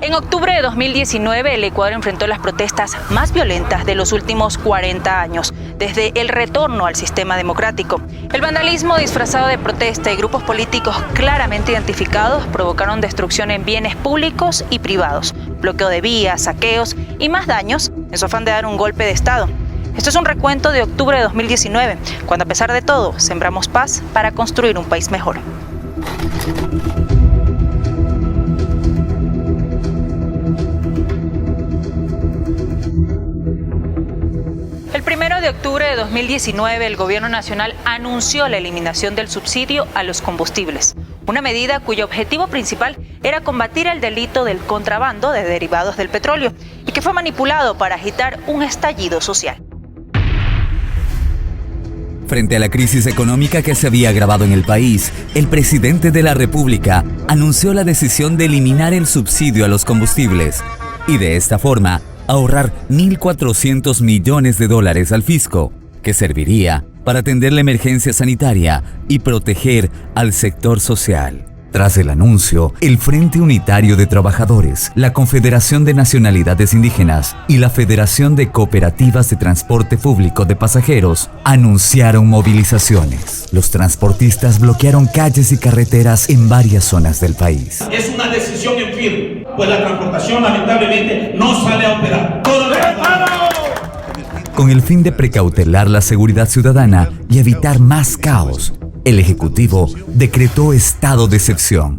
En octubre de 2019, el Ecuador enfrentó las protestas más violentas de los últimos 40 años, desde el retorno al sistema democrático. El vandalismo disfrazado de protesta y grupos políticos claramente identificados provocaron destrucción en bienes públicos y privados, bloqueo de vías, saqueos y más daños en su afán de dar un golpe de Estado. Esto es un recuento de octubre de 2019, cuando a pesar de todo, sembramos paz para construir un país mejor. El 1 de octubre de 2019, el Gobierno Nacional anunció la eliminación del subsidio a los combustibles, una medida cuyo objetivo principal era combatir el delito del contrabando de derivados del petróleo y que fue manipulado para agitar un estallido social. Frente a la crisis económica que se había agravado en el país, el presidente de la República anunció la decisión de eliminar el subsidio a los combustibles y de esta forma ahorrar $1.400 millones al fisco, que serviría para atender la emergencia sanitaria y proteger al sector social. Tras el anuncio, el Frente Unitario de Trabajadores, la Confederación de Nacionalidades Indígenas y la Federación de Cooperativas de Transporte Público de Pasajeros anunciaron movilizaciones. Los transportistas bloquearon calles y carreteras en varias zonas del país. Es una decisión en firme, pues la transportación lamentablemente no sale a operar. Con el fin de precautelar la seguridad ciudadana y evitar más caos, el Ejecutivo decretó estado de excepción.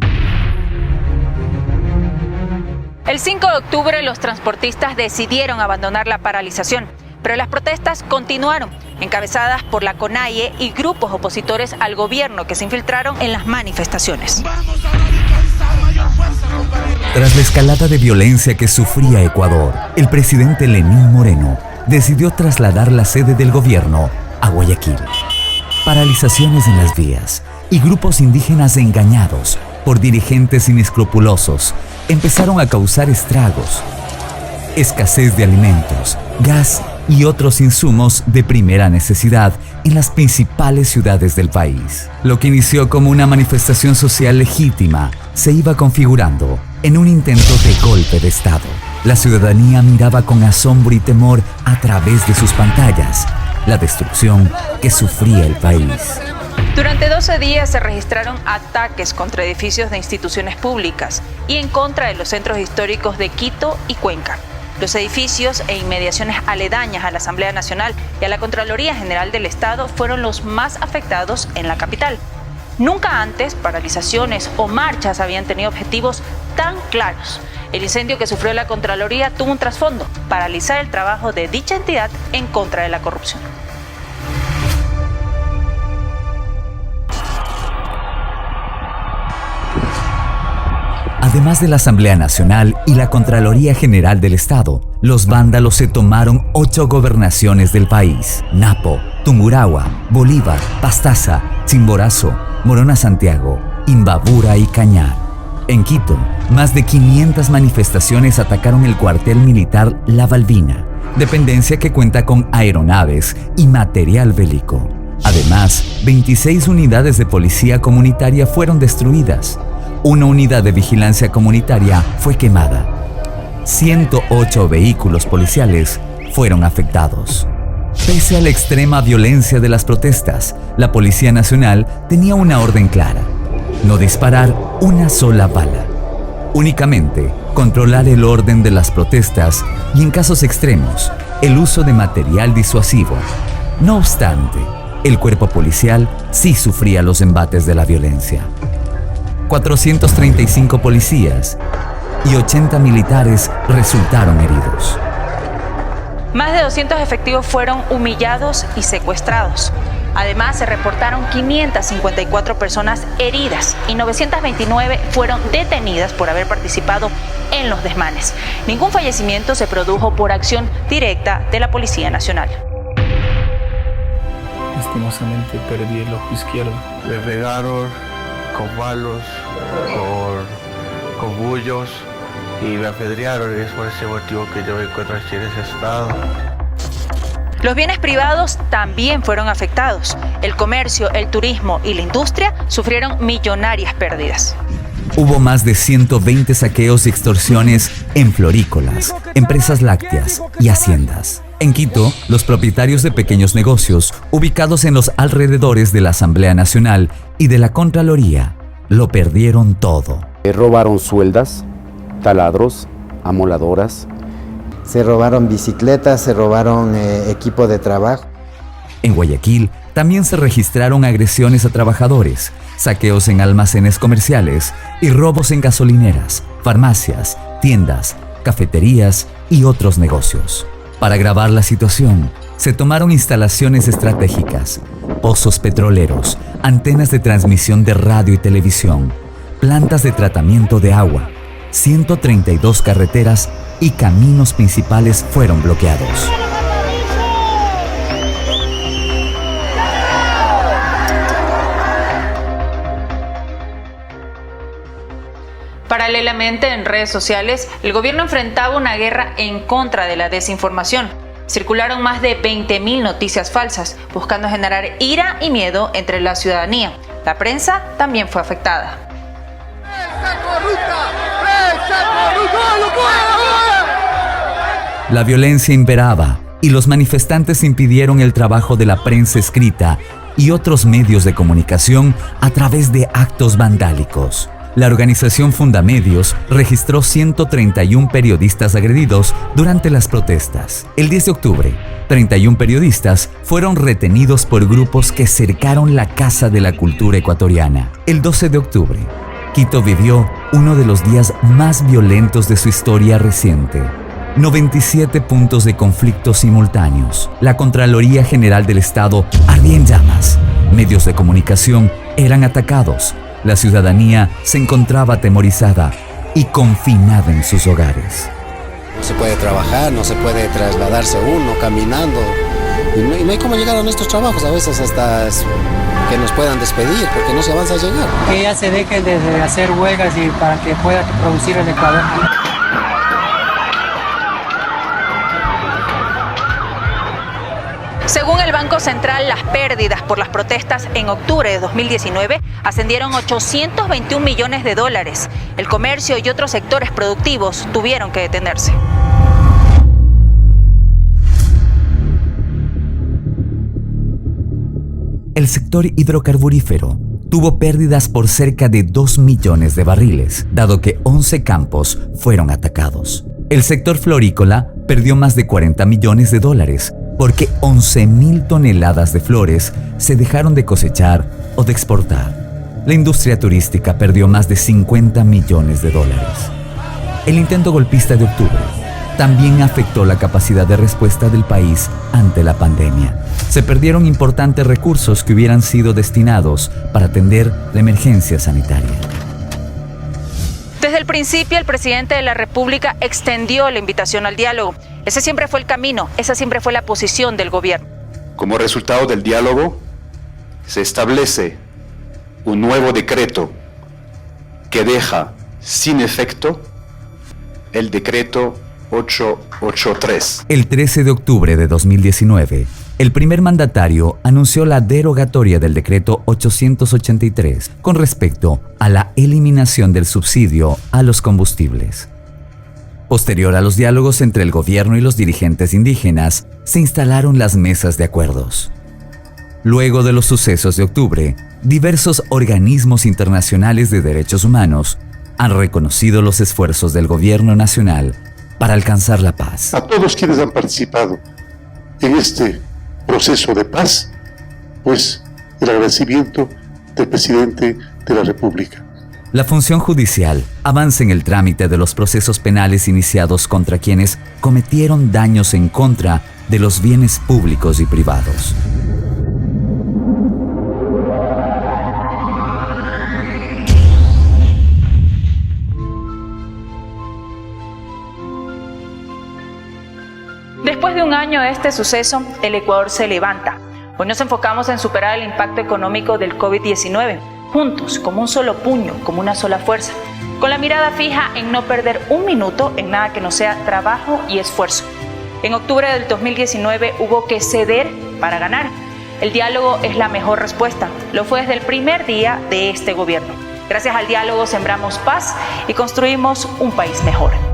El 5 de octubre, los transportistas decidieron abandonar la paralización, pero las protestas continuaron, encabezadas por la CONAIE y grupos opositores al gobierno que se infiltraron en las manifestaciones. Tras la escalada de violencia que sufría Ecuador, el presidente Lenín Moreno decidió trasladar la sede del gobierno a Guayaquil. Paralizaciones en las vías y grupos indígenas engañados por dirigentes inescrupulosos empezaron a causar estragos, escasez de alimentos, gas y otros insumos de primera necesidad en las principales ciudades del país. Lo que inició como una manifestación social legítima se iba configurando en un intento de golpe de Estado. La ciudadanía miraba con asombro y temor a través de sus pantallas la destrucción que sufría el país. Durante 12 días se registraron ataques contra edificios de instituciones públicas y en contra de los centros históricos de Quito y Cuenca. Los edificios e inmediaciones aledañas a la Asamblea Nacional y a la Contraloría General del Estado fueron los más afectados en la capital. Nunca antes paralizaciones o marchas habían tenido objetivos tan claros. El incendio que sufrió la Contraloría tuvo un trasfondo: paralizar el trabajo de dicha entidad en contra de la corrupción. Además de la Asamblea Nacional y la Contraloría General del Estado, los vándalos se tomaron 8 gobernaciones del país: Napo, Tungurahua, Bolívar, Pastaza, Chimborazo, Morona Santiago, Imbabura y Cañar. En Quito, más de 500 manifestaciones atacaron el cuartel militar La Balbina, dependencia que cuenta con aeronaves y material bélico. Además, 26 unidades de policía comunitaria fueron destruidas. Una unidad de vigilancia comunitaria fue quemada. 108 vehículos policiales fueron afectados. Pese a la extrema violencia de las protestas, la Policía Nacional tenía una orden clara: no disparar una sola bala. Únicamente controlar el orden de las protestas y, en casos extremos, el uso de material disuasivo. No obstante, el cuerpo policial sí sufría los embates de la violencia. 435 policías y 80 militares resultaron heridos. Más de 200 efectivos fueron humillados y secuestrados. Además, se reportaron 554 personas heridas y 929 fueron detenidas por haber participado en los desmanes. Ningún fallecimiento se produjo por acción directa de la Policía Nacional. Lastimosamente perdí el ojo izquierdo. Me pegaron con palos, con bullos y me apedrearon, y es por ese motivo que yo me encuentro aquí en ese estado. Los bienes privados también fueron afectados. El comercio, el turismo y la industria sufrieron millonarias pérdidas. Hubo más de 120 saqueos y extorsiones en florícolas, empresas lácteas y haciendas. En Quito, los propietarios de pequeños negocios ubicados en los alrededores de la Asamblea Nacional y de la Contraloría lo perdieron todo. Robaron sueldas, taladros, amoladoras. Se robaron bicicletas, se robaron equipo de trabajo. En Guayaquil también se registraron agresiones a trabajadores, saqueos en almacenes comerciales y robos en gasolineras, farmacias, tiendas, cafeterías y otros negocios. Para agravar la situación, se tomaron instalaciones estratégicas, pozos petroleros, antenas de transmisión de radio y televisión, plantas de tratamiento de agua, 132 carreteras y caminos principales fueron bloqueados. Paralelamente, en redes sociales, el gobierno enfrentaba una guerra en contra de la desinformación. Circularon más de 20.000 noticias falsas, buscando generar ira y miedo entre la ciudadanía. La prensa también fue afectada. La violencia imperaba y los manifestantes impidieron el trabajo de la prensa escrita y otros medios de comunicación a través de actos vandálicos. La organización Fundamedios registró 131 periodistas agredidos durante las protestas. El 10 de octubre, 31 periodistas fueron retenidos por grupos que cercaron la Casa de la Cultura Ecuatoriana. El 12 de octubre, Quito vivió uno de los días más violentos de su historia reciente. 97 puntos de conflicto simultáneos. La Contraloría General del Estado ardía en llamas. Medios de comunicación eran atacados. La ciudadanía se encontraba atemorizada y confinada en sus hogares. No se puede trabajar, no se puede trasladarse uno caminando. Y no hay cómo llegar a nuestros trabajos, a veces hasta que nos puedan despedir, porque no se avanza a llegar. Que ya se dejen de hacer huelgas y para que pueda producir el Ecuador. Según el Banco Central, las pérdidas por las protestas en octubre de 2019 ascendieron a 821 millones de dólares. El comercio y otros sectores productivos tuvieron que detenerse. El sector hidrocarburífero tuvo pérdidas por cerca de 2 millones de barriles, dado que 11 campos fueron atacados. El sector florícola perdió más de 40 millones de dólares, porque 11.000 toneladas de flores se dejaron de cosechar o de exportar. La industria turística perdió más de 50 millones de dólares. El intento golpista de octubre también afectó la capacidad de respuesta del país ante la pandemia. Se perdieron importantes recursos que hubieran sido destinados para atender la emergencia sanitaria. Desde el principio, el presidente de la República extendió la invitación al diálogo. Ese siempre fue el camino, esa siempre fue la posición del gobierno. Como resultado del diálogo, se establece un nuevo decreto que deja sin efecto el decreto 883. El 13 de octubre de 2019, el primer mandatario anunció la derogatoria del decreto 883 con respecto a la eliminación del subsidio a los combustibles. Posterior a los diálogos entre el gobierno y los dirigentes indígenas, se instalaron las mesas de acuerdos. Luego de los sucesos de octubre, diversos organismos internacionales de derechos humanos han reconocido los esfuerzos del gobierno nacional para alcanzar la paz. A todos quienes han participado en este proceso de paz, pues el agradecimiento del presidente de la República. La función judicial avanza en el trámite de los procesos penales iniciados contra quienes cometieron daños en contra de los bienes públicos y privados. Después de un año de este suceso, el Ecuador se levanta. Hoy nos enfocamos en superar el impacto económico del COVID-19, juntos, como un solo puño, como una sola fuerza, con la mirada fija en no perder un minuto en nada que no sea trabajo y esfuerzo. En octubre del 2019 hubo que ceder para ganar. El diálogo es la mejor respuesta. Lo fue desde el primer día de este gobierno. Gracias al diálogo sembramos paz y construimos un país mejor.